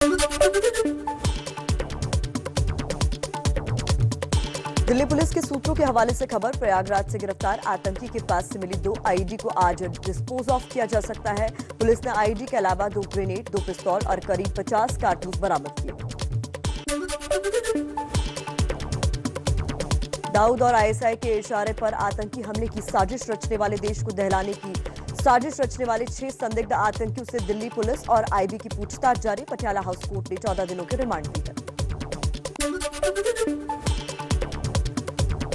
Delhi police के सूत्रों के हवाले से खबर, प्रयागराज से गिरफ्तार आतंकी के पास से मिली 2 आईईडी को आज डिस्पोज ऑफ किया जा सकता है। पुलिस ने आईईडी के अलावा 2 ग्रेनेड, 2 पिस्तौल और करीब 50 कारतूस बरामद किए। दाऊद और आईएसआई के इशारे पर आतंकी हमले की साजिश रचने वाले, देश को दहलाने की साजिश रचने वाले 6 संदिग्ध आतंकियों से दिल्ली पुलिस और आईबी की पूछताछ जारी। पटियाला हाउस कोर्ट ने 14 दिनों की रिमांड दी है।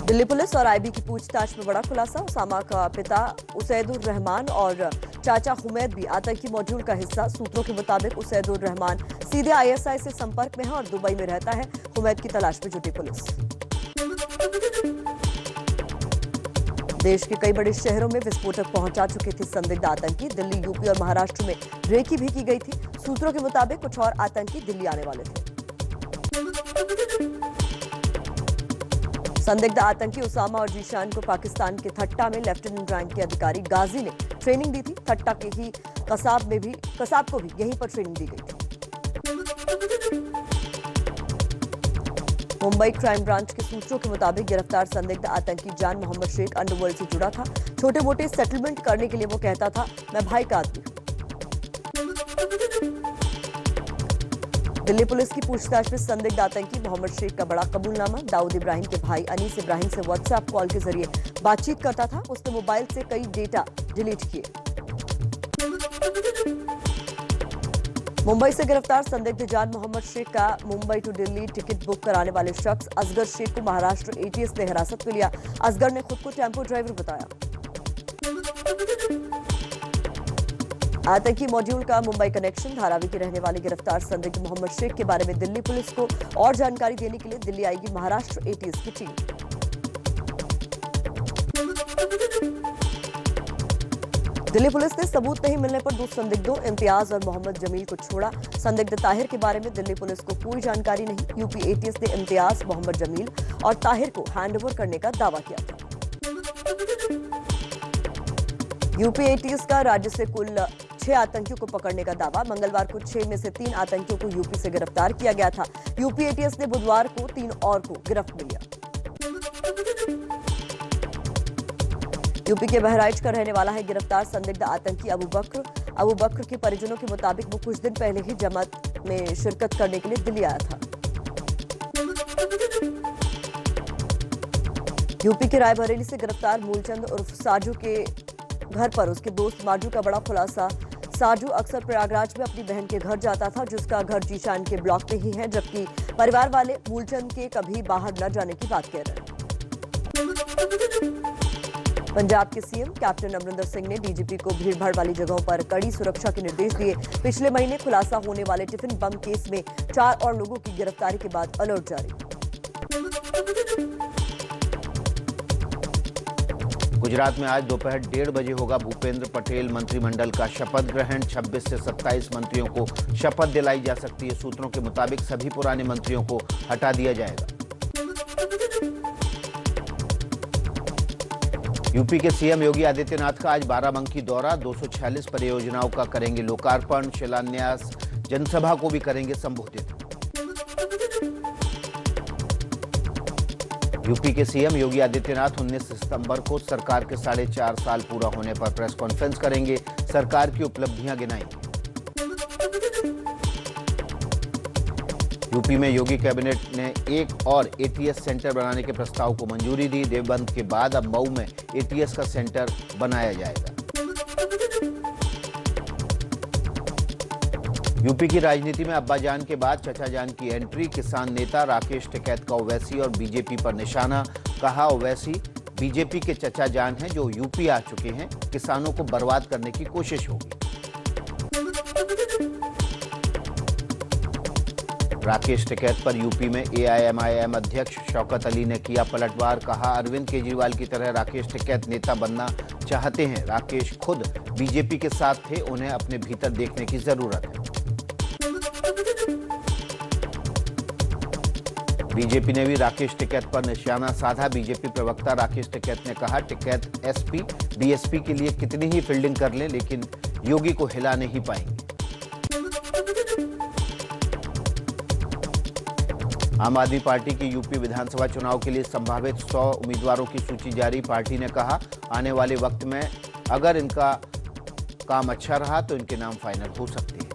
दिल्ली पुलिस और आईबी की पूछताछ में बड़ा खुलासा, उसामा का पिता उसैदुर रहमान और चाचा हुमैद भी आतंकी मॉड्यूल का हिस्सा। सूत्रों के मुताबिक उसैदुर रहमान सीधे आईएसआई से संपर्क में है और दुबई में रहता है। हुमैद की तलाश में जुटी पुलिस। देश के कई बड़े शहरों में विस्फोटक पहुंचा चुके थे संदिग्ध आतंकी। दिल्ली, यूपी और महाराष्ट्र में रेकी भी की गई थी। सूत्रों के मुताबिक कुछ और आतंकी दिल्ली आने वाले थे। संदिग्ध आतंकी उसामा और जीशान को पाकिस्तान के थट्टा में लेफ्टिनेंट रैंक के अधिकारी गाजी ने ट्रेनिंग दी थी। थट्टा के ही कसाब को भी यहीं पर ट्रेनिंग दी गई थी। मुंबई क्राइम ब्रांच के सूत्रों के मुताबिक गिरफ्तार संदिग्ध आतंकी जान मोहम्मद शेख अंडरवर्ल्ड से जुड़ा था। छोटे मोटे सेटलमेंट करने के लिए वो कहता था, मैं भाई का आदमी हूं। दिल्ली पुलिस की पूछताछ में संदिग्ध आतंकी मोहम्मद शेख का बड़ा कबूलनामा, दाऊद इब्राहिम के भाई अनीस इब्राहिम से व्हाट्सएप कॉल के जरिए बातचीत करता था। उसने मोबाइल से कई डेटा डिलीट किए। मुंबई से गिरफ्तार संदिग्ध जान मोहम्मद शेख का Mumbai to Delhi ticket book कराने वाले शख्स असगर शेख को महाराष्ट्र एटीएस ने हिरासत में लिया। असगर ने खुद को टेम्पो ड्राइवर बताया। आतंकी मॉड्यूल का मुंबई कनेक्शन, धारावी के रहने वाले गिरफ्तार संदिग्ध मोहम्मद शेख के बारे में दिल्ली पुलिस को और जानकारी देने के लिए दिल्ली आएगी महाराष्ट्र एटीएस की टीम। दिल्ली पुलिस ने सबूत नहीं मिलने पर 2 संदिग्धों इम्तियाज और मोहम्मद जमील को छोड़ा। संदिग्ध ताहिर के बारे में दिल्ली पुलिस को कोई जानकारी नहीं। यूपी एटीएस ने इम्तियाज, मोहम्मद जमील और ताहिर को हैंडओवर करने का दावा किया था। यूपी एटीएस का राज्य से कुल 6 आतंकियों को पकड़ने का दावा। मंगलवार को 6 में से 3 आतंकियों को यूपी से गिरफ्तार किया गया था। यूपी एटीएस ने बुधवार को 3 और को गिरफ्त में लिया। यूपी के बहराइच का रहने वाला है गिरफ्तार संदिग्ध आतंकी अबू बकर। अबू बकर के परिजनों के मुताबिक वो कुछ दिन पहले ही जमात में शिरकत करने के लिए दिल्ली आया था। यूपी के रायबरेली से गिरफ्तार मूलचंद उर्फ साजू के घर पर उसके दोस्त माजू का बड़ा खुलासा। साजू अक्सर प्रयागराज में अपनी बहन के घर जाता था, जिसका घर जीशान के ब्लॉक में ही है, जबकि परिवार वाले मूलचंद के कभी बाहर न जाने की बात कह रहे हैं। पंजाब के सीएम कैप्टन अमरिंदर सिंह ने डीजीपी को भीड़भाड़ वाली जगहों पर कड़ी सुरक्षा के निर्देश दिए। पिछले महीने खुलासा होने वाले टिफिन बम केस में 4 और लोगों की गिरफ्तारी के बाद अलर्ट जारी। गुजरात में आज दोपहर 1:30 बजे होगा भूपेंद्र पटेल मंत्रिमंडल का शपथ ग्रहण। 26 से 27 मंत्रियों को शपथ दिलाई जा सकती है। सूत्रों के मुताबिक सभी पुराने मंत्रियों को हटा दिया जाएगा। यूपी के सीएम योगी आदित्यनाथ का आज बाराबंकी दौरा। 246 परियोजनाओं का करेंगे लोकार्पण, शिलान्यास, जनसभा को भी करेंगे संबोधित। यूपी के सीएम योगी आदित्यनाथ 19 सितंबर को सरकार के 4.5 साल पूरा होने पर प्रेस कॉन्फ्रेंस करेंगे, सरकार की उपलब्धियां गिनाएंगे। यूपी में योगी कैबिनेट ने एक और एटीएस सेंटर बनाने के प्रस्ताव को मंजूरी दी। देवबंद के बाद अब मऊ में एटीएस का सेंटर बनाया जाएगा। यूपी की राजनीति में अब्बाजान के बाद चचाजान की एंट्री। किसान नेता राकेश टिकैत का ओवैसी और बीजेपी पर निशाना। कहा, ओवैसी बीजेपी के चचाजान हैं जो यूपी आ चुके हैं, किसानों को बर्बाद करने की कोशिश होगी। राकेश टिकैत पर यूपी में एआईएमआईएम अध्यक्ष शौकत अली ने किया पलटवार। कहा, अरविंद केजरीवाल की तरह राकेश टिकैत नेता बनना चाहते हैं। राकेश खुद बीजेपी के साथ थे, उन्हें अपने भीतर देखने की जरूरत है। बीजेपी ने भी राकेश टिकैत पर निशाना साधा। बीजेपी प्रवक्ता राकेश टिकैत ने कहा, टिकैत एसपी बीएसपी के लिए कितनी ही फील्डिंग कर लें, लेकिन योगी को हिला नहीं पाएंगे। आम आदमी पार्टी की यूपी विधानसभा चुनाव के लिए संभावित 100 उम्मीदवारों की सूची जारी। पार्टी ने कहा आने वाले वक्त में अगर इनका काम अच्छा रहा तो इनके नाम फाइनल हो सकते हैं।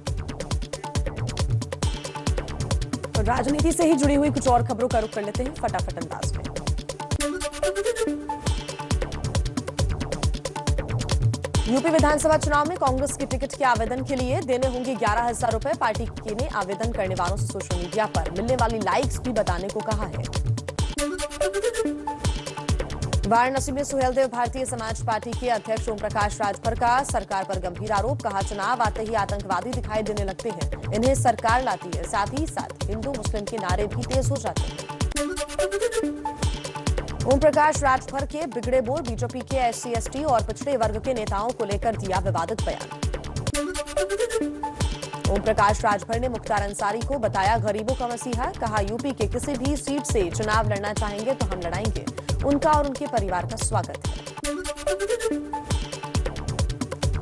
राजनीति से ही जुड़ी हुई कुछ और खबरों का रुख कर लेते हैं फटाफट अंदाज में। यूपी विधानसभा चुनाव में कांग्रेस की टिकट के आवेदन के लिए देने होंगे 11,000 रुपए। पार्टी ने आवेदन करने वालों से सोशल मीडिया पर मिलने वाली लाइक्स भी बताने को कहा है। वाराणसी में सुहेलदेव भारतीय समाज पार्टी के अध्यक्ष ओम प्रकाश राजभर का सरकार पर गंभीर आरोप। कहा चुनाव आते ही आतंकवादी दिखाई देने लगते हैं, इन्हें सरकार लाती है, साथ ही साथ हिंदू मुस्लिम के नारे भी तेज हो जाते हैं। ओम प्रकाश राजभर के बिगड़े बोल। बीजेपी के SC ST और पिछड़े वर्ग के नेताओं को लेकर दिया विवादित बयान। ओम प्रकाश राजभर ने मुख्तार अंसारी को बताया गरीबों का मसीहा। कहा यूपी के किसी भी सीट से चुनाव लड़ना चाहेंगे तो हम लड़ाएंगे, उनका और उनके परिवार का स्वागत है।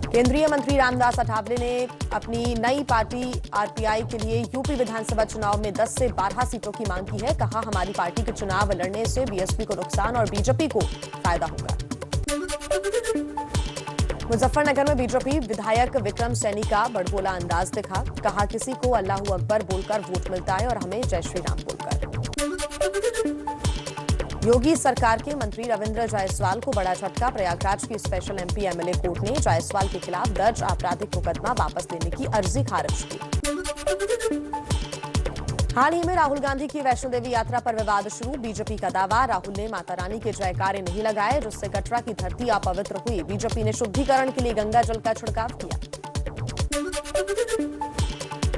केंद्रीय मंत्री रामदास अठावले ने अपनी नई पार्टी RPI के लिए यूपी विधानसभा चुनाव में 10 से 12 सीटों की मांग की है। कहा हमारी पार्टी के चुनाव लड़ने से BSP को नुकसान और बीजेपी को फायदा होगा। मुजफ्फरनगर में बीजेपी विधायक विक्रम सैनी का बड़बोला अंदाज दिखा। कहा किसी को अल्लाहू अकबर बोलकर वोट मिलता है और हमें जय श्री राम बोलकर। योगी सरकार के मंत्री रविंद्र जायसवाल को बड़ा झटका। प्रयागराज की स्पेशल MP MLA कोर्ट ने जायसवाल के खिलाफ दर्ज आपराधिक मुकदमा वापस लेने की अर्जी खारिज की। हाल ही में राहुल गांधी की वैष्णो देवी यात्रा पर विवाद शुरू। बीजेपी का दावा राहुल ने माता रानी के जयकारे नहीं लगाए, जिससे कटरा की धरती अपवित्र हुई। बीजेपी ने शुद्धिकरण के लिए गंगा जल का छिड़काव किया।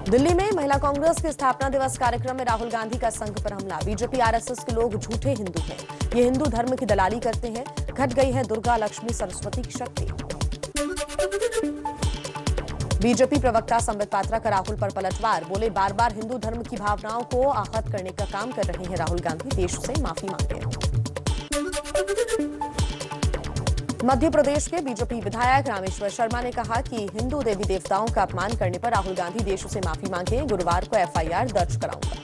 दिल्ली में महिला कांग्रेस के स्थापना दिवस कार्यक्रम में राहुल गांधी का संघ पर हमला। बीजेपी RSS के लोग झूठे हिंदू हैं, ये हिंदू धर्म की दलाली करते हैं। घट गई है दुर्गा लक्ष्मी सरस्वती की शक्ति। बीजेपी प्रवक्ता संबित पात्रा का राहुल पर पलटवार। बोले बार बार हिंदू धर्म की भावनाओं को आहत करने का काम कर रहे हैं राहुल गांधी, देश से माफी मांगे। मध्य प्रदेश के बीजेपी विधायक रामेश्वर शर्मा ने कहा कि हिंदू देवी देवताओं का अपमान करने पर राहुल गांधी देश से माफी मांगे। गुरुवार को FIR दर्ज कराऊंगा।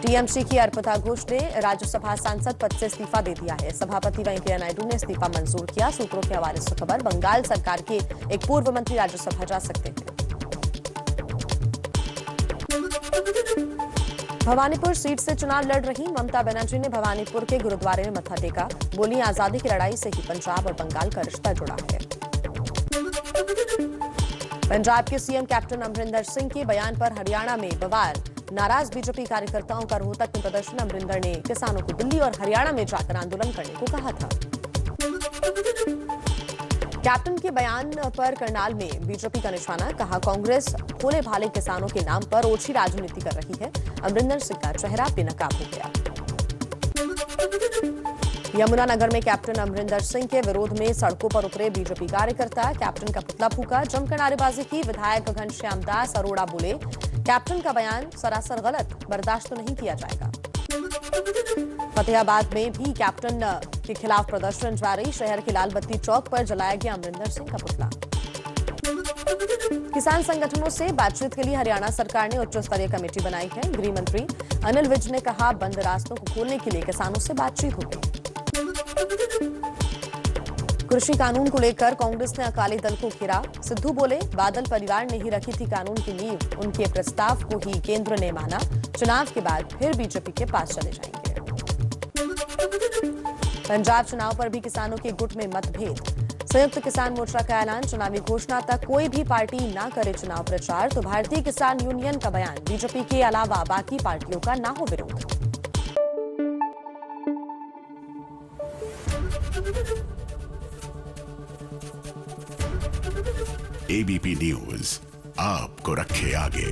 TMC की अर्पिता घोष ने राज्यसभा सांसद पद से इस्तीफा दे दिया है। सभापति वेंकैया नायडू ने इस्तीफा मंजूर किया। सूत्रों के हवाले से खबर। बंगाल सरकार के एक पूर्व मंत्री राज्यसभा जा सकते हैं। भवानीपुर सीट से चुनाव लड़ रही ममता बनर्जी ने भवानीपुर के गुरुद्वारे में मत्था टेका। बोली आजादी की लड़ाई से ही पंजाब और बंगाल का रिश्ता जुड़ा है। पंजाब के CM कैप्टन अमरिंदर सिंह के बयान पर हरियाणा में बवाल। नाराज बीजेपी कार्यकर्ताओं का रोहतक में प्रदर्शन। अमरिंदर ने किसानों को दिल्ली और हरियाणा में जाकर आंदोलन करने को कहा था। कैप्टन के बयान पर करनाल में बीजेपी का निशाना। कहा कांग्रेस भोले भाले किसानों के नाम पर ओछी राजनीति कर रही है। अमरिंदर सिंह का चेहरा बेनकाब हो गया। यमुनानगर में कैप्टन अमरिंदर सिंह के विरोध में सड़कों पर उतरे बीजेपी कार्यकर्ता। कैप्टन का पुतला फूका, जमकर नारेबाजी की। विधायक घनश्याम दास अरोड़ा बोले कैप्टन का बयान सरासर गलत, बर्दाश्त तो नहीं किया जाएगा। फतेहाबाद में भी कैप्टन के खिलाफ प्रदर्शन जारी। शहर के लाल बत्ती चौक पर जलाया गया अमरिंदर सिंह का पुतला। किसान संगठनों से बातचीत के लिए हरियाणा सरकार ने उच्च स्तरीय कमेटी बनाई है। गृह मंत्री अनिल विज ने कहा बंद रास्तों को खोलने के लिए किसानों से बातचीत होगी। कृषि कानून को लेकर कांग्रेस ने अकाली दल को घेरा। सिद्धू बोले बादल परिवार ने ही रखी थी कानून की नींव, उनके प्रस्ताव को ही केंद्र ने माना। चुनाव के बाद फिर बीजेपी के पास चले जाएंगे। पंजाब चुनाव पर भी किसानों के गुट में मतभेद। संयुक्त किसान मोर्चा का ऐलान, चुनावी घोषणा तक कोई भी पार्टी ना करे चुनाव प्रचार। तो भारतीय किसान यूनियन का बयान, बीजेपी के अलावा बाकी पार्टियों का ना हो विरोध। ABP न्यूज आपको रखे आगे।